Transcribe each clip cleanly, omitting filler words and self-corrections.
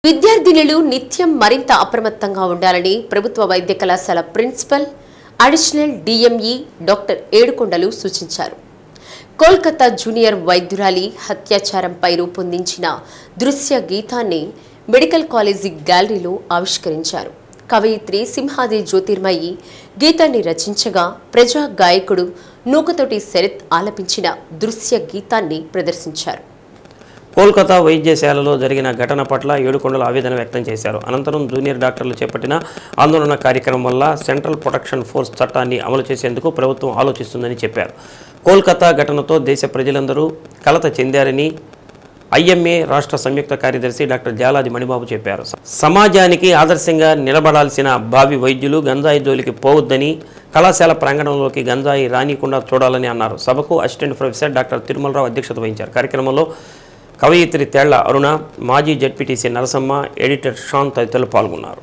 విద్యార్థినులు నిత్యం మరింత అప్రమత్తంగా ఉండాలని ప్రభుత్వ వైద్య కళాశాల ప్రిన్సిపల్ అడిషనల్ డిఎంఈ డాక్టర్ ఏడుకొండలు సూచించారు. కోల్కతా జూనియర్ వైద్యురాలి హత్యాచారంపై రూపొందించిన దృశ్య గీతాన్ని మెడికల్ కాలేజీ గ్యాలరీలో ఆవిష్కరించారు. కవయిత్రి సింహాద్రి జ్యోతిర్మయి గీతాన్ని రచించగా ప్రజా గాయకుడు నూకతోటి శరత్ ఆలపించిన దృశ్య గీతాన్ని ప్రదర్శించారు. కోల్కతా వైద్యశాలలో జరిగిన ఘటన పట్ల ఏడుకొండలు ఆవేదన వ్యక్తం చేశారు. అనంతరం జూనియర్ డాక్టర్లు చేపట్టిన ఆందోళన కార్యక్రమం వల్ల సెంట్రల్ ప్రొటెక్షన్ ఫోర్స్ చట్టాన్ని అమలు చేసేందుకు ప్రభుత్వం ఆలోచిస్తుందని చెప్పారు. కోల్కతా ఘటనతో దేశ ప్రజలందరూ కలత చెందారని ఐఎంఏ రాష్ట్ర సంయుక్త కార్యదర్శి డాక్టర్ జాలాది మణిబాబు చెప్పారు. సమాజానికి ఆదర్శంగా నిలబడాల్సిన భావి వైద్యులు గంజాయి జోలికి పోవద్దని, కళాశాల ప్రాంగణంలోకి గంజాయి రానికుండా చూడాలని అన్నారు. సభకు అసిస్టెంట్ ప్రొఫెసర్ డాక్టర్ తిరుమలరావు అధ్యక్షత వహించారు. కార్యక్రమంలో కవయిత్రి తేళ్ల అరుణ, మాజీ జడ్పీటీసీ నరసమ్మ, ఎడిటర్ షాన్ తదితరులు పాల్గొన్నారు.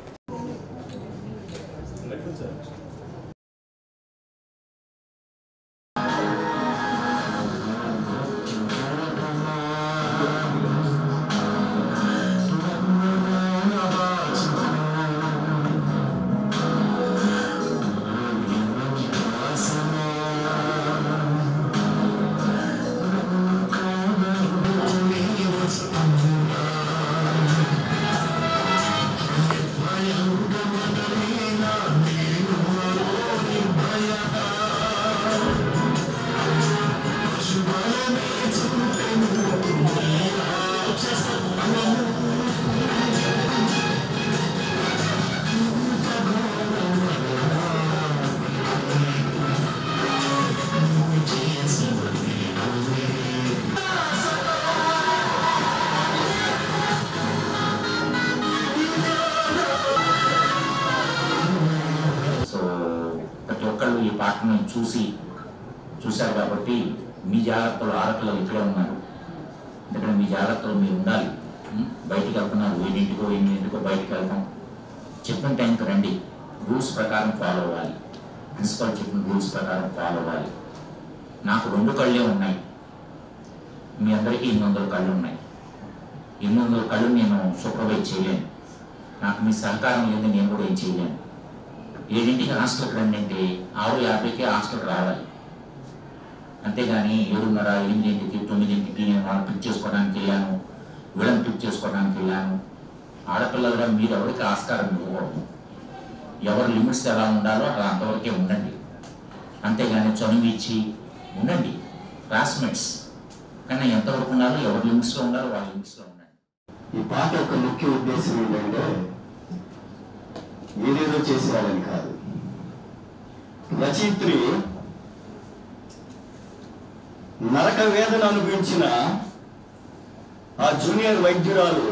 ఈ పాటను చూశారు కాబట్టి మీ జాగ్రత్తలు ఆడపిల్లలు ఇక్కడే ఉన్నారు. ఎందుకంటే మీ జాగ్రత్తలు మీరు ఉండాలి. బయటికి వెళ్తున్నారు, 7 బయటికి వెళ్తాం. చెప్పిన టైంకి రండి, రూల్స్ ప్రకారం ఫాలో అవ్వాలి. ప్రిన్సిపల్ చెప్పిన రూల్స్ ప్రకారం ఫాలో అవ్వాలి. నాకు 2 కళ్ళే ఉన్నాయి, మీ అందరికీ 800 కళ్ళు ఉన్నాయి. 800 కళ్ళు నేను సూపర్వైజ్ చేయలేను. నాకు మీ సహకారం లేదు, నేను కూడా ఏం చేయలేను. 7ంటికి హాస్టల్కి రండి అంటే 6:50కి హాస్టల్కి రావాలి. అంతేగాని 7:30, 8ంటికి, 9ంటికి నేను వాళ్ళని పిక్ చేసుకోవడానికి వెళ్ళాను, వీళ్ళని పిక్ చేసుకోవడానికి వెళ్ళాను. ఆడపిల్లలుగా మీరు ఎవరికి ఆస్కారం ఇవ్వకూడదు. ఎవరి లిమిట్స్ ఎలా ఉండాలో అలా అంతవరకే ఉండండి. అంతేగాని చనువు ఇచ్చి ఉండండి. క్లాస్మేట్స్ కానీ ఎంతవరకు ఉండాలో, ఎవరి లిమిట్స్లో ఉండాలో వాళ్ళ లిమిట్స్లో ఉండండి. ఈ పాట యొక్క ముఖ్య ఉద్దేశం ఏంటంటే ఏదేదో చేసేయాలని కాదు. రచయిత్రి నరక వేదన అనుభవించిన ఆ జూనియర్ వైద్యురాలు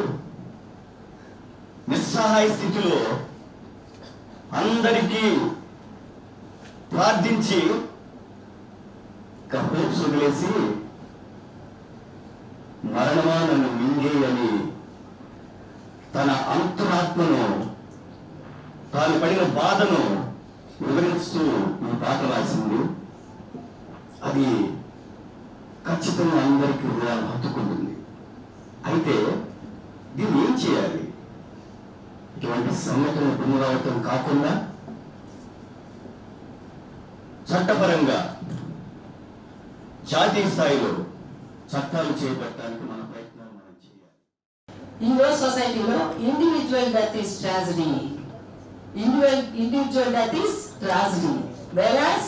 నిస్సహాయ స్థితిలో అందరికీ ప్రార్థించి హోప్స్ వదిలేసి మరణమా నన్ను మింగేయని తన అంతరాత్మను, తాను పడిన బాధను వివరిస్తూ ఈ పాట రాసింది. అది ఖచ్చితంగా అందరికీ హృదయాలు హత్తుకుంటుంది. అయితే దీన్ని ఏం చేయాలి? ఇటువంటి సంఘటన పునరావృతం కాకుండా చట్టపరంగా జాతీయ స్థాయిలో చట్టాలు చేపట్టడానికి మన ప్రయత్నాలు మనం చేయాలి. ఈ సొసైటీలో individual death is tragedy, individual death is tragedy, whereas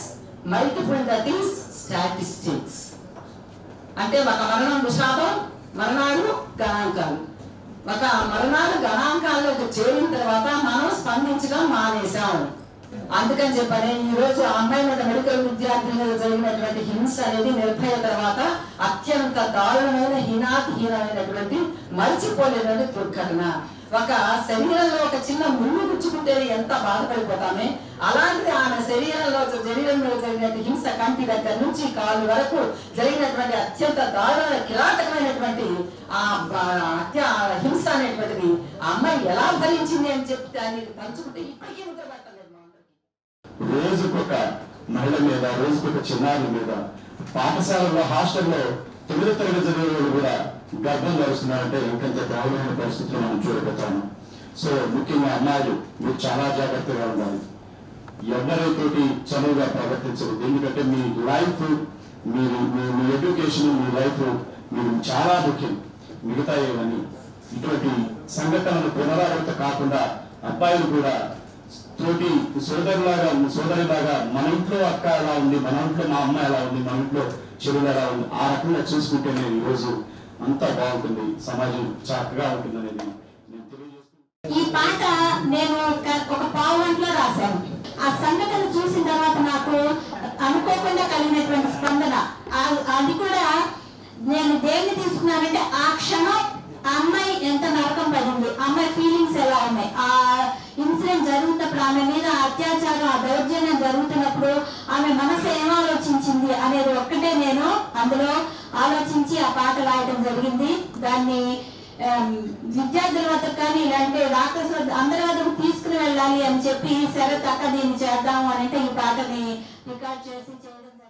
multiple death is statistics. అంటే ఒక మరణం విషాదం, మరణాలు గణాంకాలు. ఒక మరణాలు గణాంకాల్లోకి చేరిన తర్వాత మనం స్పందించడం మానేశాం. అందుకని చెప్పని ఈ రోజు అమ్మాయి మీద మెడికల్ విద్యార్థుల మీద జరిగినటువంటి హింస అనేది నిర్భయ తర్వాత అత్యంత దారుణమైన హీనాతిహీనమైనటువంటి మరిచిపోలేనటువంటి దుర్ఘటన. ఒక శరీరంలో ఒక చిన్న ముళ్ళు గుచ్చుకుంటే ఎంత బాధపడిపోతామే, అలాంటిది ఆమె శరీరంలో జరిగినటువంటి హింస కంటి దగ్గర నుంచి కాళ్ళు వరకు జరిగినటువంటి అత్యంత దారుణ కిరాతకమైనటువంటి ఆ హింస అనేటువంటిది ఆ అమ్మాయి ఎలా భరించింది అని చెప్తే అని తలుచుకుంటే ఇప్పటికీ ముద్రపడతాం. రోజుకొక మహిళ మీద, రోజుకొక చిన్నారి మీద, పాఠశాలలో హాస్టల్లో 9వ తరగతి చదివే కూడా గర్భం ధరిస్తున్నారంటే ఇంకంత దారుణమైన పరిస్థితులు మనం చూడబోతాము. సో ముఖ్యంగా అమ్మాయిలు మీరు చాలా జాగ్రత్తగా ఉండాలి. ఎవరితోటి చనువుగా ప్రవర్తించవద్దు. ఎందుకంటే మీ లైఫ్, మీ ఎడ్యుకేషన్, మీ లైఫ్ మీరు చాలా ముఖ్యం. మిగతా ఏమని ఇటువంటి సంఘటనలు పునరావృత కాకుండా అబ్బాయిలు కూడా తోటి సోదరిలాగా మన ఇంట్లో అక్క ఎలా ఉంది, మన ఇంట్లో మా అమ్మ ఎలా ఉంది, మన ఇంట్లో చెరువులు ఎలా ఉంది, ఆ రకంగా చూసుకుంటేనే ఈరోజు అంతా బాగుంటుంది, సమాజం చక్కగా ఉంటుంది అనేది నేను తెలియజేస్తున్నాను. ఈ పాట నేను ఒక పావు గంటలో రాశాను. ఆ సంఘటన చూసిన తర్వాత నాకు అనుకోకుండా కలిగినటువంటి స్పందన, అది కూడా నేను దేన్ని తీసుకున్నానంటే ఆ క్షణం ఆ అమ్మాయి ఎంత నరకం పడింది, అమ్మాయి ఫీలింగ్స్ ఎలా ఉన్నాయి, ఆ ఇన్సిడెంట్ జరుగుతున్నప్పుడు ఆమె మీద అత్యాచారం, ఆ దౌర్జన్యం జరుగుతున్నప్పుడు ఆమె మనసు ఏం ఆలోచించింది అనేది ఒక్కటే నేను అందులో ఆలోచించి ఆ పాట రాయడం జరిగింది. దాన్ని విద్యార్థుల వద్దకు కానీ ఇలాంటి డాక్టర్స్ అందరి వద్దకు తీసుకుని వెళ్ళాలి అని చెప్పి శరత్ అక్క దీన్ని చేద్దాము అని ఈ పాటని రికార్డ్ చేసి చేయడం జరిగింది.